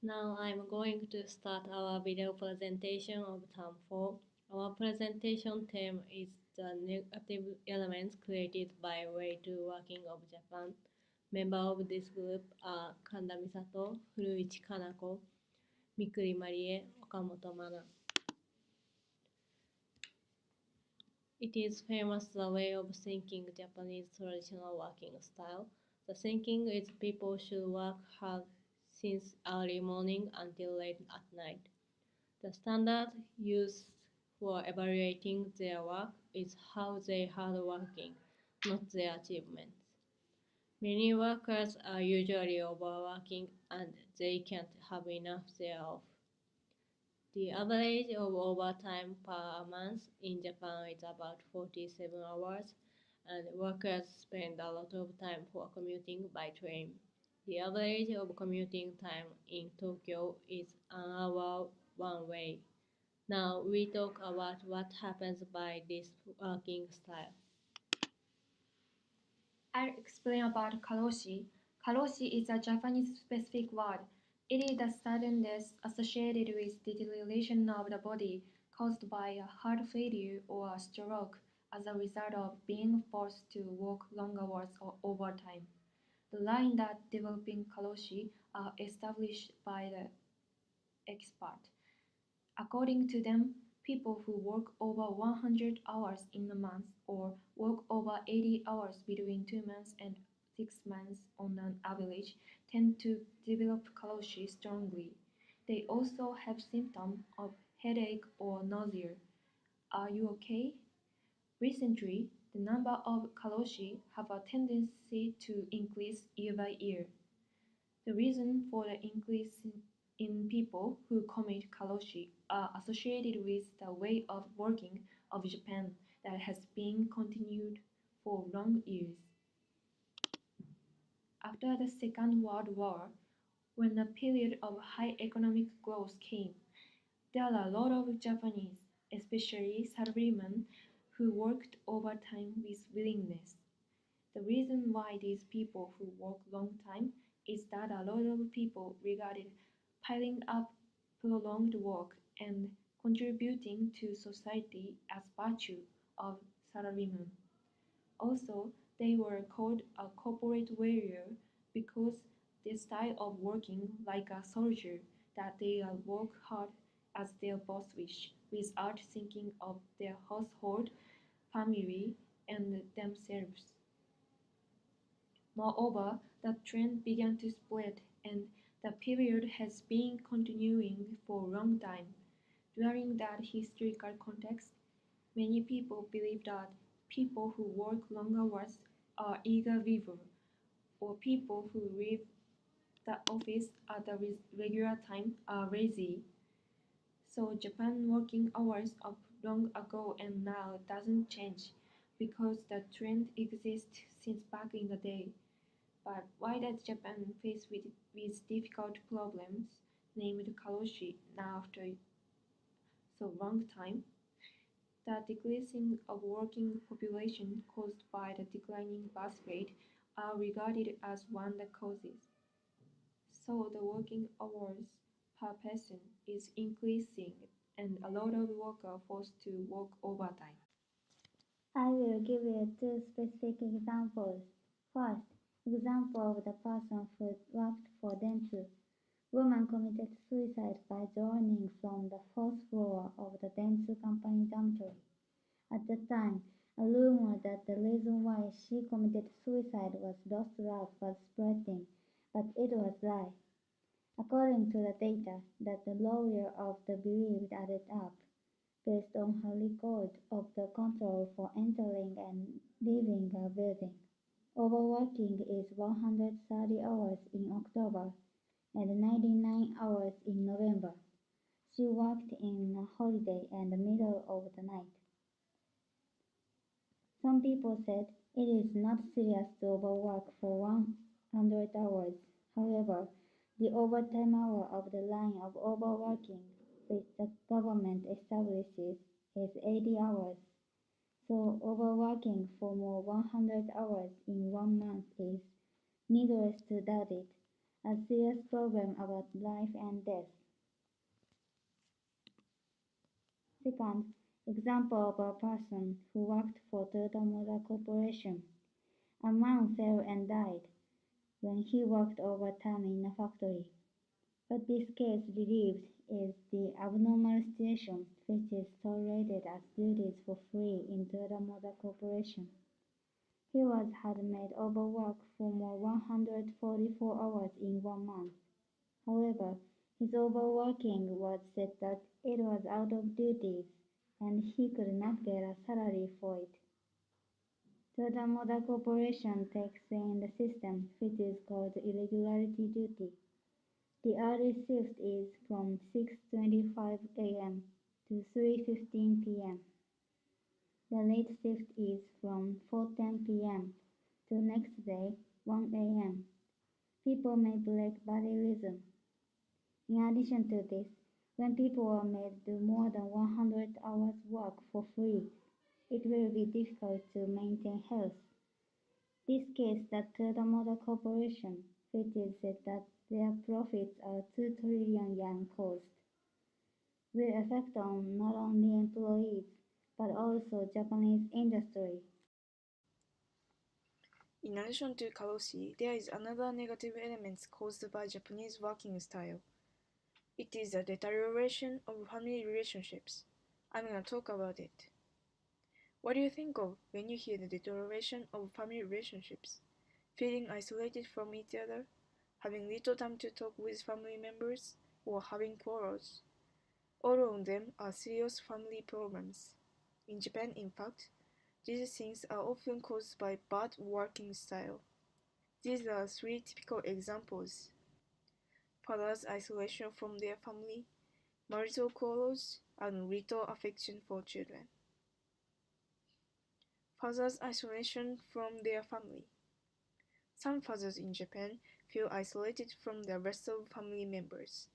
Now I'm going to start our video presentation of Term 4. Our presentation theme is the negative elements created by way to working of Japan. Members of this group are Kanda Misato, Furuichi Kanako, Mikuri Marie, Okamoto Mana. It is famous the way of thinking Japanese traditional working style. The thinking is people should work hard since early morning until late at night. The standard used for evaluating their work is how they hard working, not their achievements. Many workers are usually overworking and they can't have enough thereof. The average of overtime per month in Japan is about 47 hours, and workers spend a lot of time for commuting by train. The average of commuting time in Tokyo is an hour one way. Now we talk about what happens by this working style. I'll explain about karoshi. Karoshi is a Japanese specific word. It is the sudden death associated with deterioration of the body caused by a heart failure or a stroke as a result of being forced to work long hours or overtime. The line that developing karoshi are established by the expert. According to them, people who work over 100 hours in a month or work over 80 hours between 2 months and 6 months on an average tend to develop karoshi strongly. They also have symptoms of headache or nausea. Are you okay? Recently, the number of karoshi have a tendency to increase year by year. The reason for the increase in people who commit karoshi are associated with the way of working of Japan that has been continued for long years. After the Second World War, when a period of high economic growth came, there are a lot of Japanese, especially salarymen, who worked overtime with willingness. The reason why these people who work long time is that a lot of people regarded piling up prolonged work and contributing to society as virtue of salarymen. Also, they were called a corporate warrior because their style of working like a soldier that they work hard as their boss wish without thinking of their household, family, and themselves. Moreover, the trend began to spread, and the period has been continuing for a long time. During that historical context, many people believe that people who work long hours are eager weaver, or people who leave the office at a regular time are lazy. So Japan working hours of long ago and now doesn't change because the trend exists since back in the day. But why does Japan face with difficult problems named karoshi now after so long time? The decreasing of working population caused by the declining birth rate are regarded as one of the causes. So the working hours per person is increasing and a lot of workers are forced to work overtime. I will give you two specific examples. First, example of the person who worked for Dentsu. Woman committed suicide by drowning from the fourth floor of the Dentsu company dormitory. At the time, a rumor that the reason why she committed suicide was lost love was spreading, but it was lie. According to the data that the lawyer of the believed added up, based on her record of the control for entering and leaving a building. Overworking is 130 hours in October and 99 hours in November. She worked in a holiday and the middle of the night. Some people said it is not serious to overwork for 100 hours. However, the overtime hour of the line of overworking which the government establishes is 80 hours. So overworking for more 100 hours in 1 month is, needless to doubt it, a serious problem about life and death. Second, example of a person who worked for Toyota Motor Corporation. A man fell and died when he worked overtime in a factory. What this case relieves is the abnormal situation which is tolerated as duties for free in Toyota Motor Corporation. He had made overwork for more 144 hours in 1 month. However, his overworking was said that it was out of duties and he could not get a salary for it. Toyota Motor Corporation takes in the system which is called irregularity duty. The early shift is from 6:25 a.m. to 3:15 p.m. The late shift is from 4:10 p.m. to next day 1 a.m. People may break body rhythm. In addition to this, when people are made do more than 100 hours work for free, it will be difficult to maintain health. This case that Toyota Motor Corporation, which is said that their profits are 2 trillion yen cost, will affect on not only employees but also Japanese industry. In addition to karoshi, there is another negative element caused by Japanese working style. It is the deterioration of family relationships. I'm gonna talk about it. What do you think of when you hear the deterioration of family relationships? Feeling isolated from each other? Having little time to talk with family members? Or having quarrels? All of them are serious family problems. In Japan, in fact, these things are often caused by bad working style. These are three typical examples: father's isolation from their family, marital quarrels, and little affection for children. Father's isolation from their family. Some fathers in Japan feel isolated from the rest of family members.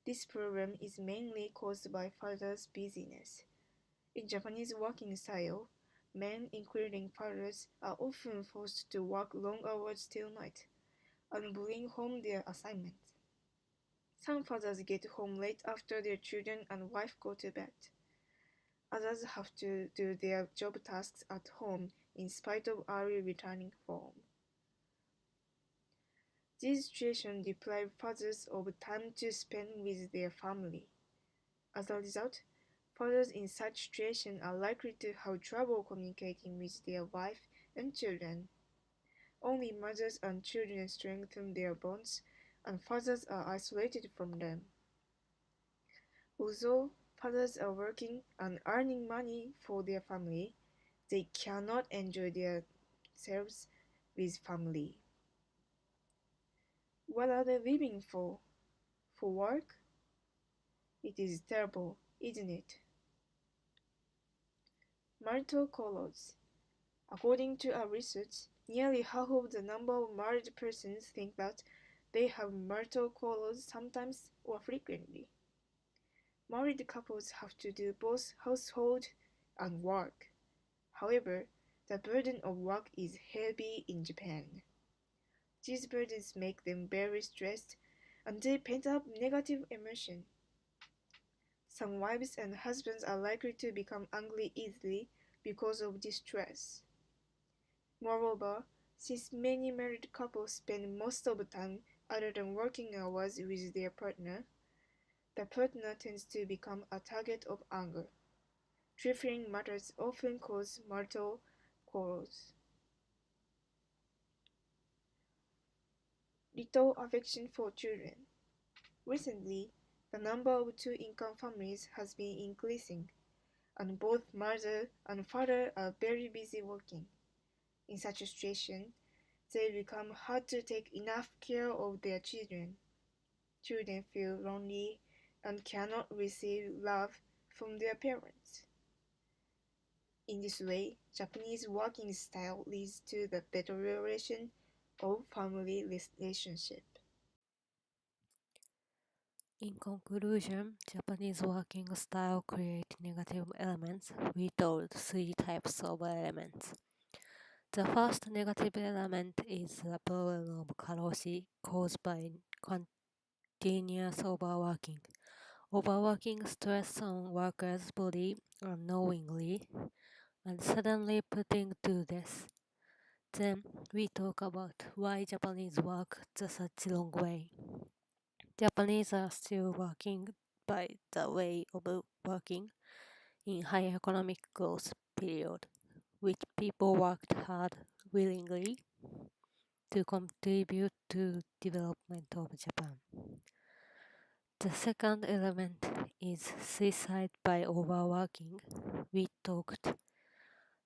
This problem is mainly caused by father's busyness. In Japanese working style, men, including fathers, are often forced to work long hours till night and bring home their assignments. Some fathers get home late after their children and wife go to bed. Others have to do their job tasks at home in spite of early returning home. These situations deprive fathers of time to spend with their family. As a result, fathers in such situations are likely to have trouble communicating with their wife and children. Only mothers and children strengthen their bonds, and fathers are isolated from them. Although fathers are working and earning money for their family, they cannot enjoy themselves with family. What are they living for? For work? It is terrible, isn't it? Marital quarrels. According to our research, nearly half of the number of married persons think that they have marital quarrels sometimes or frequently. Married couples have to do both household and work. However, the burden of work is heavy in Japan. These burdens make them very stressed and they pent up negative emotion. Some wives and husbands are likely to become angry easily because of this stress. Moreover, since many married couples spend most of the time other than working hours with their partner, the partner tends to become a target of anger. Trifling matters often cause marital quarrels. Little affection for children. Recently, the number of two-income families has been increasing, and both mother and father are very busy working. In such a situation, they become hard to take enough care of their children. Children feel lonely and cannot receive love from their parents. In this way, Japanese working style leads to the deterioration of family relationship. In conclusion, Japanese working style create negative elements. We told three types of elements. The first negative element is the problem of karoshi caused by continuous overworking. Overworking stress on workers' body unknowingly and suddenly putting to death. Then we talk about why Japanese work such long way. Japanese are still working by the way of working in high economic growth period, which people worked hard willingly to contribute to development of Japan. The second element is suicide by overworking. We talked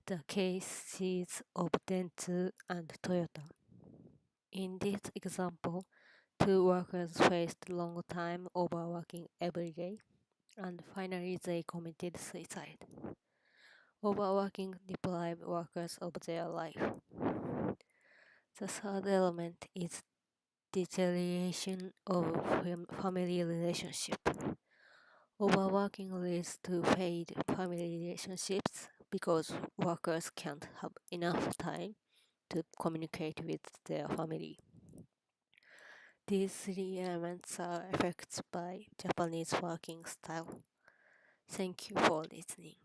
the cases of Dentsu and Toyota. In this example, two workers faced long time overworking every day, and finally they committed suicide. Overworking deprived workers of their life. The third element is deterioration of family relationship. Overworking leads to failed family relationships because workers can't have enough time to communicate with their family. These three elements are effects by Japanese working style. Thank you for listening.